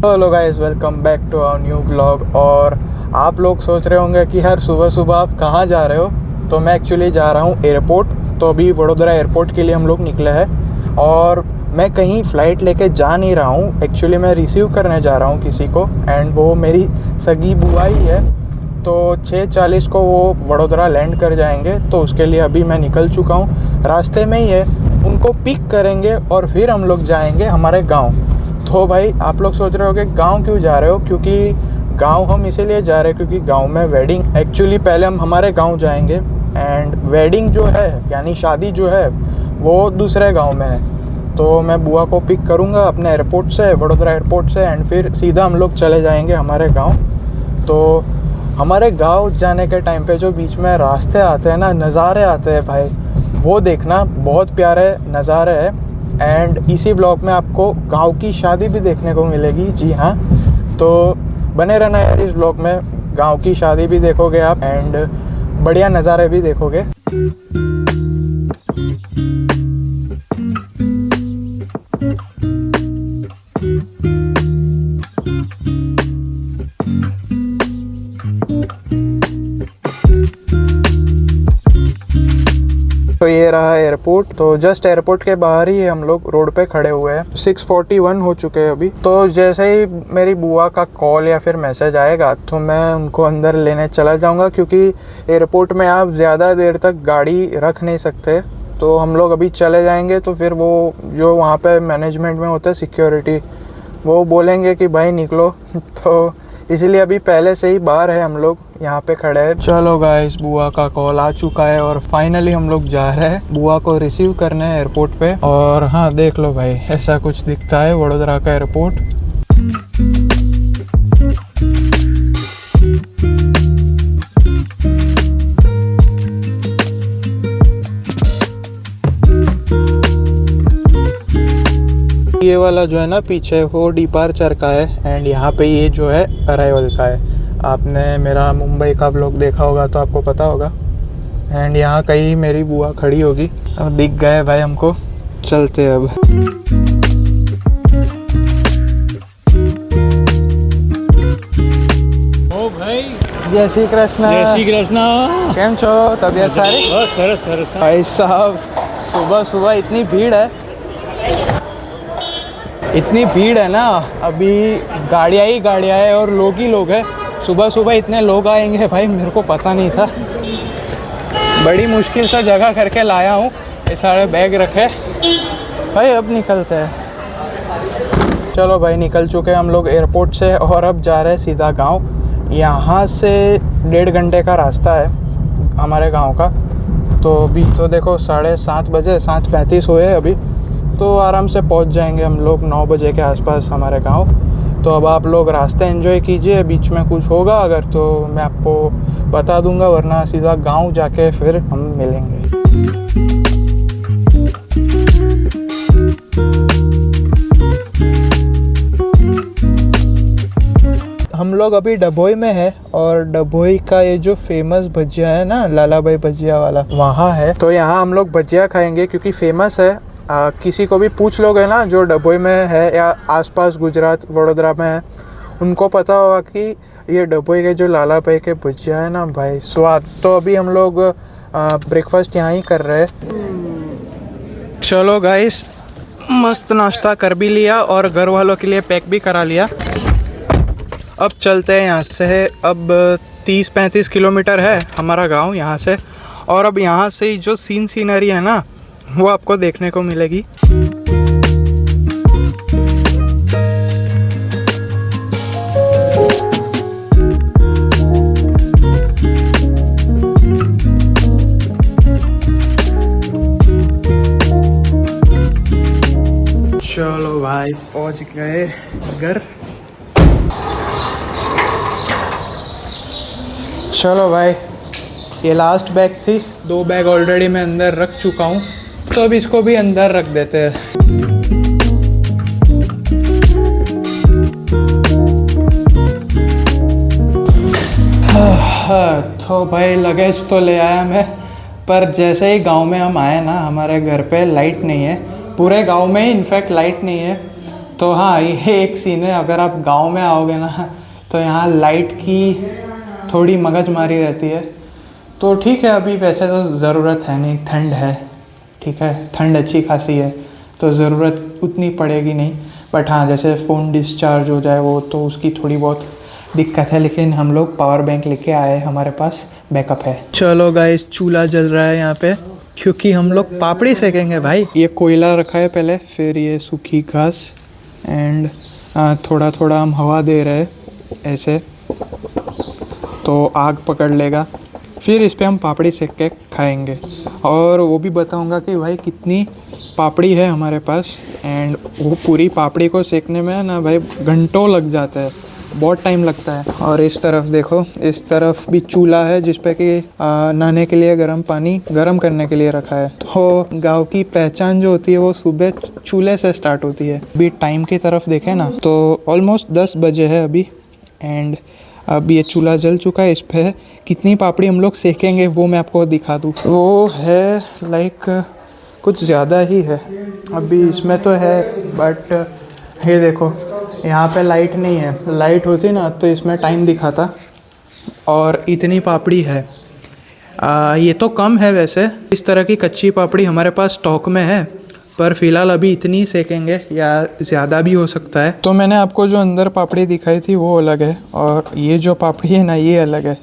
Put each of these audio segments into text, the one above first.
Hello guys, welcome back to our new blog. और आप लोग सोच रहे होंगे कि हर सुबह सुबह आप कहाँ जा रहे हो। तो मैं एक्चुअली जा रहा हूँ एयरपोर्ट। तो अभी वडोदरा एयरपोर्ट के लिए हम लोग निकले हैं और मैं कहीं फ़्लाइट लेके जा नहीं रहा हूँ। एक्चुअली मैं रिसीव करने जा रहा हूँ किसी को, एंड वो मेरी सगी बुआ ही है। तो 6:40 को वो वडोदरा लैंड कर जाएंगे, तो उसके लिए अभी मैं निकल चुका हूँ। रास्ते में ही है, उनको पिक करेंगे और फिर हम लोग जाएंगे हमारे गांव। तो भाई आप लोग सोच रहे हो कि गांव क्यों जा रहे हो, क्योंकि गांव हम इसीलिए जा रहे हैं क्योंकि गांव में वेडिंग, एक्चुअली पहले हम हमारे गांव जाएंगे एंड वेडिंग जो है यानी शादी जो है वो दूसरे गांव में है। तो मैं बुआ को पिक करूंगा अपने एयरपोर्ट से, वडोदरा एयरपोर्ट से, एंड फिर सीधा हम लोग चले जाएंगे हमारे गाँव। तो हमारे गांव जाने के टाइम पे जो बीच में रास्ते आते हैं ना, नज़ारे आते हैं भाई, वो देखना बहुत प्यारे नज़ारे है। एंड इसी ब्लॉग में आपको गांव की शादी भी देखने को मिलेगी। जी हाँ, तो बने रहना यार इस ब्लॉग में। गांव की शादी भी देखोगे आप एंड बढ़िया नज़ारे भी देखोगे। तो ये रहा एयरपोर्ट। तो जस्ट एयरपोर्ट के बाहर ही हम लोग रोड पे खड़े हुए हैं। 6:41 हो चुके हैं अभी। तो जैसे ही मेरी बुआ का कॉल या फिर मैसेज आएगा तो मैं उनको अंदर लेने चला जाऊंगा, क्योंकि एयरपोर्ट में आप ज़्यादा देर तक गाड़ी रख नहीं सकते। तो हम लोग अभी चले जाएंगे तो फिर वो जो वहाँ पे मैनेजमेंट में होता है सिक्योरिटी, वो बोलेंगे कि भाई निकलो। तो इसलिए अभी पहले से ही बाहर है, हम लोग यहाँ पे खड़े हैं। चलो गाइस, बुआ का कॉल आ चुका है और फाइनली हम लोग जा रहे हैं बुआ को रिसीव करने एयरपोर्ट पे। और हाँ, देख लो भाई, ऐसा कुछ दिखता है वडोदरा का एयरपोर्ट। ये वाला जो है ना पीछे, वो डिपार्चर का है एंड यहाँ पे ये जो है अराइवल का है। आपने मेरा मुंबई का व्लॉग देखा होगा तो आपको पता होगा। एंड यहाँ कहीं मेरी बुआ खड़ी होगी। अब दिख गए भाई हमको, चलते अब। ओ भाई, जय श्री कृष्ण। जय श्री कृष्ण। केम छो, तबियत सारी? सरस सरस। भाई साहब, सुबह सुबह इतनी भीड़ है, इतनी भीड़ है ना। अभी गाड़ियाँ ही गाड़ियाँ है और लोग ही लोग हैं। सुबह सुबह इतने लोग आएंगे भाई, मेरे को पता नहीं था। बड़ी मुश्किल से जगह करके लाया हूँ, ये सारे बैग रखे भाई। अब निकलते हैं। चलो भाई, निकल चुके हैं हम लोग एयरपोर्ट से और अब जा रहे हैं सीधा गांव। यहाँ से 1.5 घंटे का रास्ता है हमारे गांव का। तो अभी तो देखो 7:30 बजे, 7:35 हुए अभी। तो आराम से पहुंच जाएंगे हम लोग 9 बजे के आसपास हमारे गांव। तो अब आप लोग रास्ते एंजॉय कीजिए, बीच में कुछ होगा अगर तो मैं आपको बता दूंगा, वरना सीधा गांव जाके फिर हम मिलेंगे। हम लोग अभी डभोई में है और डभोई का ये जो फेमस भजिया है ना, लाला भाई भजिया वाला, वहाँ है। तो यहाँ हम लोग भजिया खाएंगे क्योंकि फेमस है। किसी को भी पूछ लोगे ना जो डभोई में है या आसपास गुजरात वडोदरा में है, उनको पता होगा कि ये डभोई के जो लाला भाई के भजिया है ना भाई, स्वाद। तो अभी हम लोग ब्रेकफास्ट यहाँ ही कर रहे हैं। चलो गाइस, मस्त नाश्ता कर भी लिया और घर वालों के लिए पैक भी करा लिया। अब चलते हैं यहाँ से। अब 30-35 किलोमीटर है हमारा गांव यहाँ से। और अब यहाँ से जो सीनरी है ना, वो आपको देखने को मिलेगी। चलो भाई, पहुंच गए घर। चलो भाई, ये लास्ट बैग थी। 2 बैग ऑलरेडी मैं अंदर रख चुका हूँ, तो अब इसको भी अंदर रख देते हैं। तो भाई लगेज तो ले आया मैं, पर जैसे ही गांव में हम आए ना, हमारे घर पे लाइट नहीं है। पूरे गांव में ही इनफैक्ट लाइट नहीं है। तो हाँ, ये एक सीन है। अगर आप गांव में आओगे ना तो यहाँ लाइट की थोड़ी मगजमारी रहती है। तो ठीक है, अभी वैसे तो ज़रूरत है नहीं, ठंड है, ठीक है, ठंड अच्छी खासी है तो ज़रूरत उतनी पड़ेगी नहीं। बट हाँ, जैसे फ़ोन डिस्चार्ज हो जाए वो तो उसकी थोड़ी बहुत दिक्कत है। लेकिन हम लोग पावर बैंक लेके आए, हमारे पास बैकअप है। चलो गाइस, चूल्हा जल रहा है यहाँ पे क्योंकि हम लोग पापड़ी सेकेंगे भाई। ये कोयला रखा है पहले, फिर ये सूखी घास एंड थोड़ा थोड़ा हम हवा दे रहे हैं ऐसे, तो आग पकड़ लेगा। फिर इस पे हम पापड़ी सेक के खाएंगे। और वो भी बताऊंगा कि भाई कितनी पापड़ी है हमारे पास। एंड वो पूरी पापड़ी को सेकने में ना भाई घंटों लग जाता है, बहुत टाइम लगता है। और इस तरफ देखो, इस तरफ भी चूल्हा है जिस पे कि नहाने के लिए गर्म पानी गर्म करने के लिए रखा है। तो गांव की पहचान जो होती है वो सुबह चूल्हे से स्टार्ट होती है। अभी टाइम की तरफ देखें ना तो ऑलमोस्ट 10 बजे है अभी। एंड अब ये चूल्हा जल चुका है। इस पे कितनी पापड़ी हम लोग सेकेंगे वो मैं आपको दिखा दूँ। वो है लाइक कुछ ज़्यादा ही है अभी इसमें तो है। बट ये देखो, यहाँ पे लाइट नहीं है। लाइट होती ना तो इसमें टाइम दिखाता। और इतनी पापड़ी है। ये तो कम है वैसे। इस तरह की कच्ची पापड़ी हमारे पास स्टॉक में है, पर फ़िलहाल अभी इतनी सेकेंगे या ज़्यादा भी हो सकता है। तो मैंने आपको जो अंदर पापड़ी दिखाई थी वो अलग है, और ये जो पापड़ी है ना ये अलग है।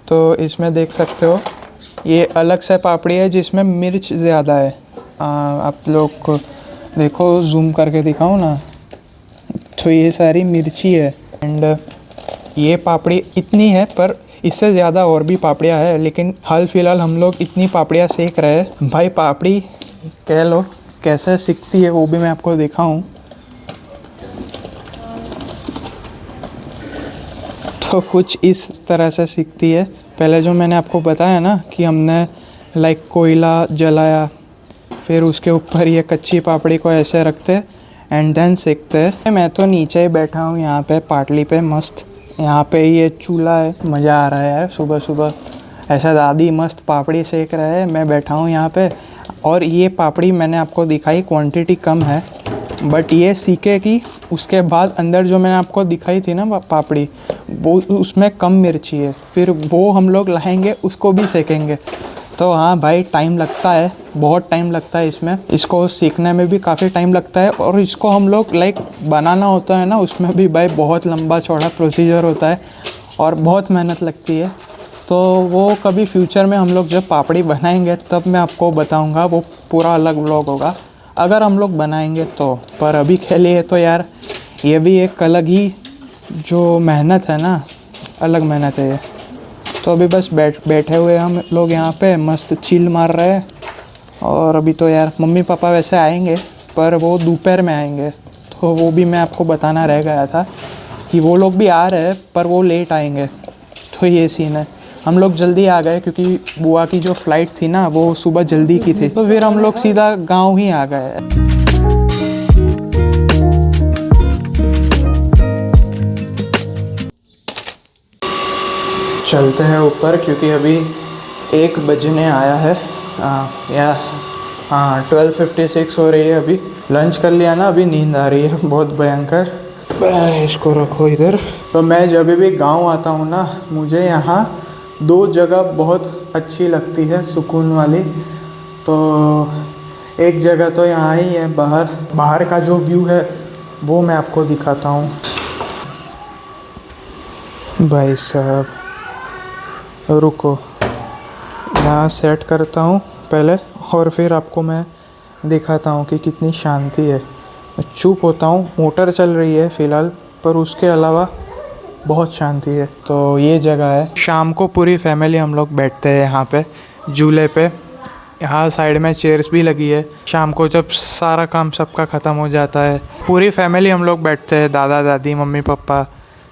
तो इसमें देख सकते हो ये अलग से पापड़ी है जिसमें मिर्च ज़्यादा है। आप लोग को देखो, जूम करके दिखाऊँ ना तो ये सारी मिर्ची है। एंड ये पापड़ी इतनी है, पर इससे ज़्यादा और भी पापड़ियाँ है। लेकिन हाल फिलहाल हम लोग इतनी पापड़ियाँ सेक रहे हैं। भाई पापड़ी कह लो कैसे सिकती है वो भी मैं आपको दिखाऊं। तो कुछ इस तरह से सिकती है। पहले जो मैंने आपको बताया ना कि हमने लाइक कोयला जलाया, फिर उसके ऊपर ये कच्ची पापड़ी को ऐसे रखते एंड देन सेकते हैं। मैं तो नीचे ही बैठा हूँ यहाँ पे पाटली पे मस्त। यहाँ पे ये चूल्हा है, मज़ा आ रहा है यार। सुबह सुबह ऐसा दादी मस्त पापड़ी सेक रहा है, मैं बैठा हूँ यहाँ पे। और ये पापड़ी मैंने आपको दिखाई, क्वांटिटी कम है, बट ये सीखेगी। उसके बाद अंदर जो मैंने आपको दिखाई थी ना पापड़ी, वो उसमें कम मिर्ची है। फिर वो हम लोग लाएंगे, उसको भी सेकेंगे। तो हाँ भाई, टाइम लगता है, बहुत टाइम लगता है इसमें। इसको सीखने में भी काफ़ी टाइम लगता है। और इसको हम लोग लाइक बनाना होता है ना, उसमें भी भाई बहुत लंबा चौड़ा प्रोसीजर होता है और बहुत मेहनत लगती है। तो वो कभी फ्यूचर में हम लोग जब पापड़ी बनाएंगे तब मैं आपको बताऊंगा, वो पूरा अलग व्लॉग होगा अगर हम लोग बनाएंगे तो। पर अभी के लिए तो यार ये भी एक अलग ही जो मेहनत है ना, अलग मेहनत है ये। तो अभी बस बैठे हुए हम लोग यहाँ पे मस्त चिल मार रहे हैं। और अभी तो यार मम्मी पापा वैसे आएंगे, पर वो दोपहर में आएंगे। तो वो भी मैं आपको बताना रह गया था कि वो लोग भी आ रहे हैं, पर वो लेट आएंगे। तो ये सीन है। हम लोग जल्दी आ गए क्योंकि बुआ की जो फ़्लाइट थी ना वो सुबह जल्दी की थी। तो फिर हम लोग सीधा गांव ही आ गए। चलते हैं ऊपर क्योंकि अभी 1 बजने आया है। या हाँ, 12:56 हो रही है अभी। लंच कर लिया ना, अभी नींद आ रही है बहुत भयंकर। इसको रखो इधर। तो मैं जब भी गांव आता हूँ ना, मुझे यहाँ 2 जगह बहुत अच्छी लगती है, सुकून वाली। तो एक जगह तो यहाँ ही है, बाहर का जो व्यू है वो मैं आपको दिखाता हूँ। भाई साहब रुको, यहाँ सेट करता हूँ पहले और फिर आपको मैं दिखाता हूँ कि कितनी शांति है। चुप होता हूँ, मोटर चल रही है फ़िलहाल, पर उसके अलावा बहुत शांति है। तो ये जगह है। शाम को पूरी फैमिली हम लोग बैठते हैं यहाँ पे झूले पे। यहाँ साइड में चेयर्स भी लगी है। शाम को जब सारा काम सबका ख़त्म हो जाता है, पूरी फैमिली हम लोग बैठते हैं, दादा दादी मम्मी पापा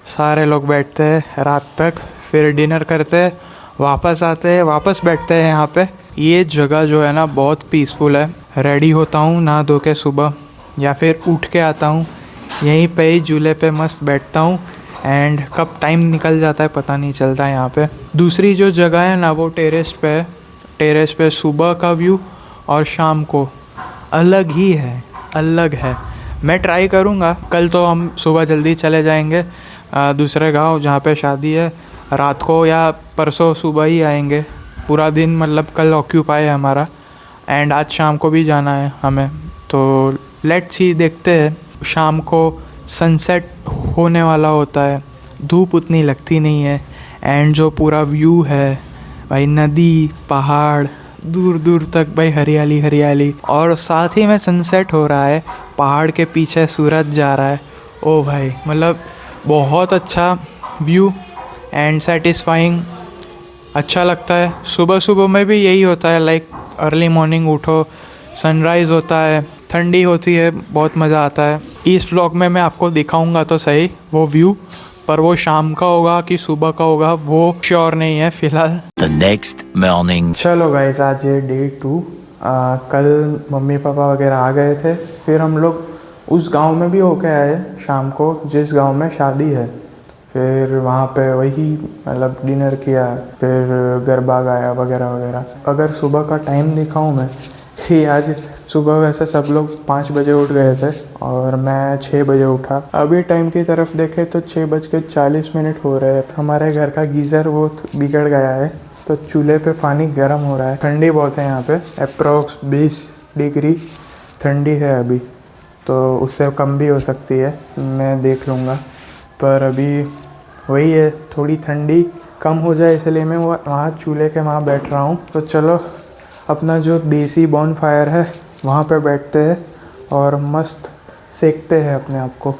सारे लोग बैठते हैं रात तक। फिर डिनर करते हैं, वापस आते हैं, वापस बैठते हैं यहाँ पे। ये जगह जो है ना बहुत पीसफुल है। रेडी होता हूँ नहा धो के सुबह, या फिर उठ के आता हूँ, यहीं पे ही झूले पे मस्त बैठता हूँ। एंड कब टाइम निकल जाता है पता नहीं चलता यहाँ पे। दूसरी जो जगह है ना वो टेरेस पे है। टेरेस पे सुबह का व्यू और शाम को अलग ही है, अलग है। मैं ट्राई करूँगा। कल तो हम सुबह जल्दी चले जाएंगे दूसरे गांव जहाँ पे शादी है, रात को या परसों सुबह ही आएंगे। पूरा दिन मतलब कल ऑक्यूपाई है हमारा, एंड आज शाम को भी जाना है हमें। तो लेट्स सी, देखते हैं। शाम को सनसेट होने वाला होता है, धूप उतनी लगती नहीं है, एंड जो पूरा व्यू है भाई, नदी, पहाड़, दूर दूर तक भाई हरियाली हरियाली, और साथ ही में सनसेट हो रहा है, पहाड़ के पीछे सूरज जा रहा है। ओ भाई, मतलब बहुत अच्छा व्यू एंड सेटिस्फाइंग, अच्छा लगता है। सुबह सुबह में भी यही होता है, लाइक अर्ली मॉर्निंग उठो, सनराइज़ होता है, ठंडी होती है, बहुत मज़ा आता है। इस व्लॉग में मैं आपको दिखाऊंगा तो सही वो व्यू, पर वो शाम का होगा कि सुबह का होगा वो श्योर नहीं है फ़िलहाल। The next morning. चलो गाइस, आज ये डे 2। कल मम्मी पापा वगैरह आ गए थे, फिर हम लोग उस गांव में भी होके आए शाम को जिस गांव में शादी है। फिर वहाँ पे वही मतलब डिनर किया, फिर गरबा गाया वगैरह वगैरह। अगर सुबह का टाइम दिखाऊँ मैं कि आज सुबह वैसे सब लोग 5 बजे उठ गए थे और मैं 6 बजे उठा। अभी टाइम की तरफ देखें तो 6:40 हो रहे हैं। हमारे घर का गीज़र बहुत बिगड़ गया है, तो चूल्हे पे पानी गर्म हो रहा है। ठंडी बहुत है यहाँ पे, अप्रॉक्स 20 डिग्री ठंडी है अभी, तो उससे कम भी हो सकती है, मैं देख लूँगा। पर अभी वही है, थोड़ी ठंडी कम हो जाए इसलिए मैं वहाँ चूल्हे के वहाँ बैठ रहा हूँ। तो चलो अपना जो देसी बॉन फायर है वहाँ पे बैठते हैं और मस्त सेकते हैं अपने आप को।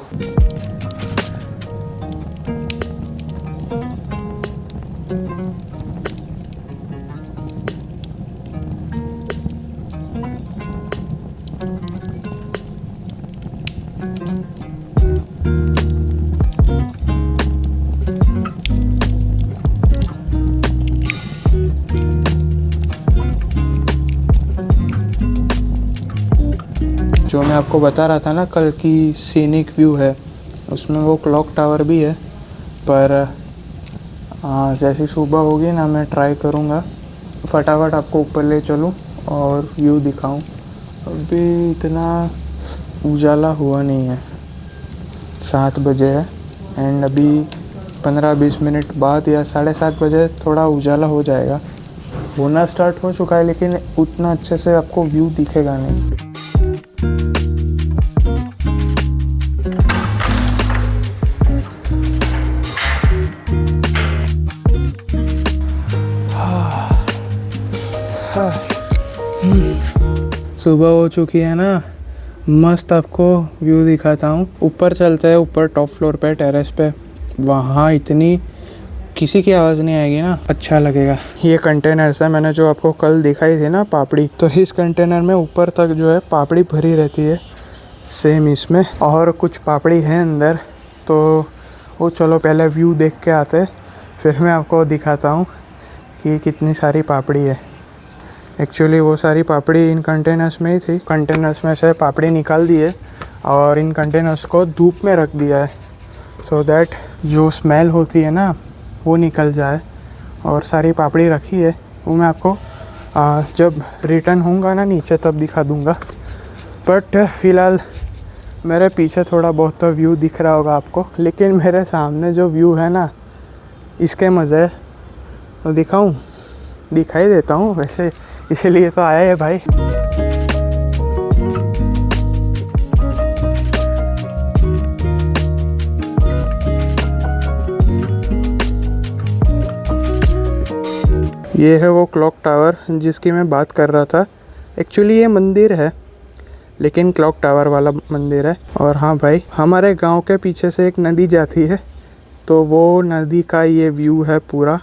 जो मैं आपको बता रहा था ना कल की सीनिक व्यू है, उसमें वो क्लॉक टावर भी है। पर जैसी सुबह होगी ना, मैं ट्राई करूँगा फटाफट आपको ऊपर ले चलूँ और व्यू दिखाऊँ। अभी इतना उजाला हुआ नहीं है, 7 बजे है, एंड अभी 15-20 मिनट बाद या 7:30 बजे थोड़ा उजाला हो जाएगा। होना स्टार्ट हो चुका है, लेकिन उतना अच्छे से आपको व्यू दिखेगा नहीं। सुबह हो चुकी है ना, मस्त आपको व्यू दिखाता हूँ। ऊपर चलते हैं, ऊपर टॉप फ्लोर पे, टेरेस पे। वहाँ इतनी किसी की आवाज़ नहीं आएगी ना, अच्छा लगेगा। ये कंटेनर्स है, मैंने जो आपको कल दिखाई थी ना पापड़ी, तो इस कंटेनर में ऊपर तक जो है पापड़ी भरी रहती है, सेम इसमें और कुछ पापड़ी है अंदर। तो वो चलो पहले व्यू देख के आते, फिर मैं आपको दिखाता हूँ कि कितनी सारी पापड़ी है। एक्चुअली वो सारी पापड़ी इन कंटेनर्स में ही थी, कंटेनर्स में से पापड़ी निकाल दी है और इन कंटेनर्स को धूप में रख दिया है, सो दैट जो स्मेल होती है ना वो निकल जाए। और सारी पापड़ी रखी है, वो मैं आपको जब रिटर्न होऊंगा ना नीचे तब दिखा दूंगा। बट फ़िलहाल मेरे पीछे थोड़ा बहुत तो व्यू दिख रहा होगा आपको, लेकिन मेरे सामने जो व्यू है ना, इसके मज़े तो दिखाई देता हूँ वैसे, इसीलिए तो आया है भाई। ये है वो क्लॉक टावर जिसकी मैं बात कर रहा था। एक्चुअली ये मंदिर है, लेकिन क्लॉक टावर वाला मंदिर है। और हाँ भाई, हमारे गांव के पीछे से एक नदी जाती है, तो वो नदी का ये व्यू है पूरा,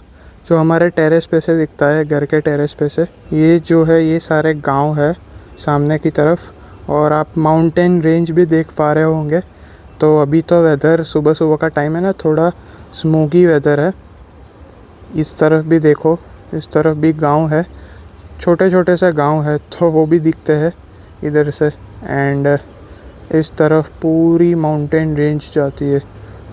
जो हमारे टेरेस पे से दिखता है, घर के टेरेस पे से। ये जो है ये सारे गांव है सामने की तरफ, और आप माउंटेन रेंज भी देख पा रहे होंगे। तो अभी तो वेदर सुबह सुबह का टाइम है ना, थोड़ा स्मोकी वेदर है। इस तरफ भी देखो, इस तरफ भी गांव है, छोटे छोटे से गांव है, तो वो भी दिखते हैं इधर से। एंड इस तरफ पूरी माउंटेन रेंज जाती है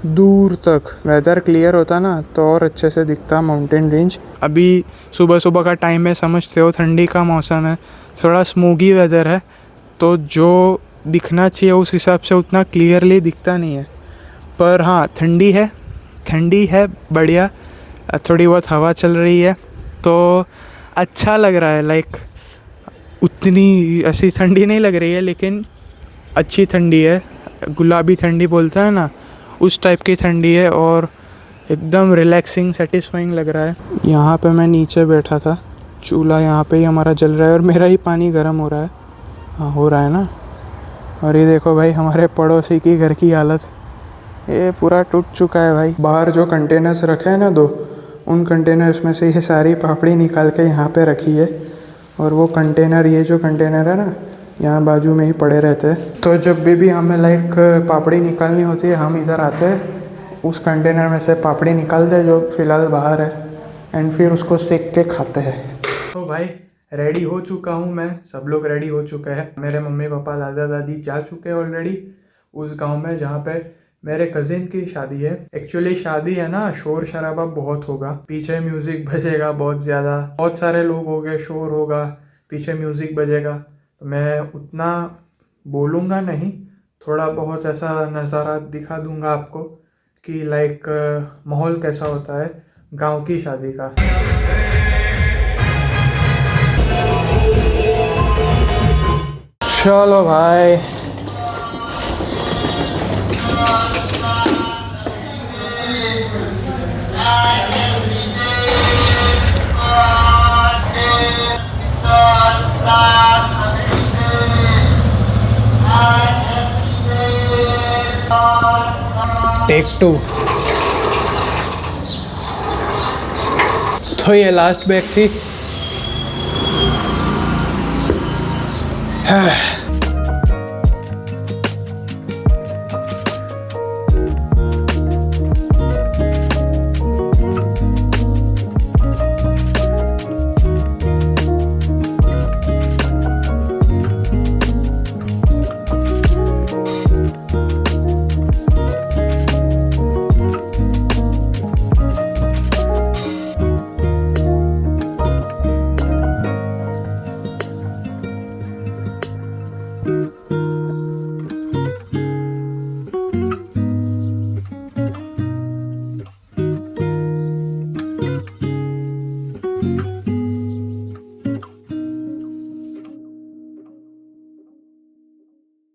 दूर तक। वेदर क्लियर होता ना तो और अच्छे से दिखता माउंटेन रेंज। अभी सुबह सुबह का टाइम है, समझते हो, ठंडी का मौसम है, थोड़ा स्मोकी वेदर है, तो जो दिखना चाहिए उस हिसाब से उतना क्लियरली दिखता नहीं है। पर हाँ ठंडी है बढ़िया, थोड़ी बहुत हवा चल रही है तो अच्छा लग रहा है। लाइक उतनी ऐसी ठंडी नहीं लग रही है लेकिन अच्छी ठंडी है, गुलाबी ठंडी बोलते हैं ना, उस टाइप की ठंडी है और एकदम रिलैक्सिंग सेटिस्फाइंग लग रहा है। यहाँ पे मैं नीचे बैठा था, चूल्हा यहाँ पे ही हमारा जल रहा है और मेरा ही पानी गर्म हो रहा है। हाँ हो रहा है ना। और ये देखो भाई हमारे पड़ोसी की घर की हालत, ये पूरा टूट चुका है भाई। बाहर जो कंटेनर्स रखे हैं ना दो, उन कंटेनर्स में से ये सारी पापड़ी निकाल के यहाँ पे रखी है और वो कंटेनर, ये जो कंटेनर है ना, यहाँ बाजू में ही पड़े रहते हैं। तो जब भी हमें लाइक पापड़ी निकालनी होती है हम इधर आते हैं, उस कंटेनर में से पापड़ी निकालते हैं जो फ़िलहाल बाहर है एंड फिर उसको सेक के खाते हैं। तो भाई रेडी हो चुका हूँ मैं, सब लोग रेडी हो चुके हैं। मेरे मम्मी पापा दादा दादी जा चुके हैं ऑलरेडी उस गांव में जहाँ पे मेरे कज़िन की शादी है। एक्चुअली शादी है ना, शोर शराबा बहुत होगा, पीछे म्यूज़िक बजेगा बहुत ज़्यादा, बहुत सारे लोग हो गए, शोर होगा, पीछे म्यूज़िक बजेगा। तो मैं उतना बोलूँगा नहीं, थोड़ा बहुत ऐसा नज़ारा दिखा दूँगा आपको कि लाइक माहौल कैसा होता है गांव की शादी का। चलो भाई टेक 2। तो ये लास्ट बैग थी।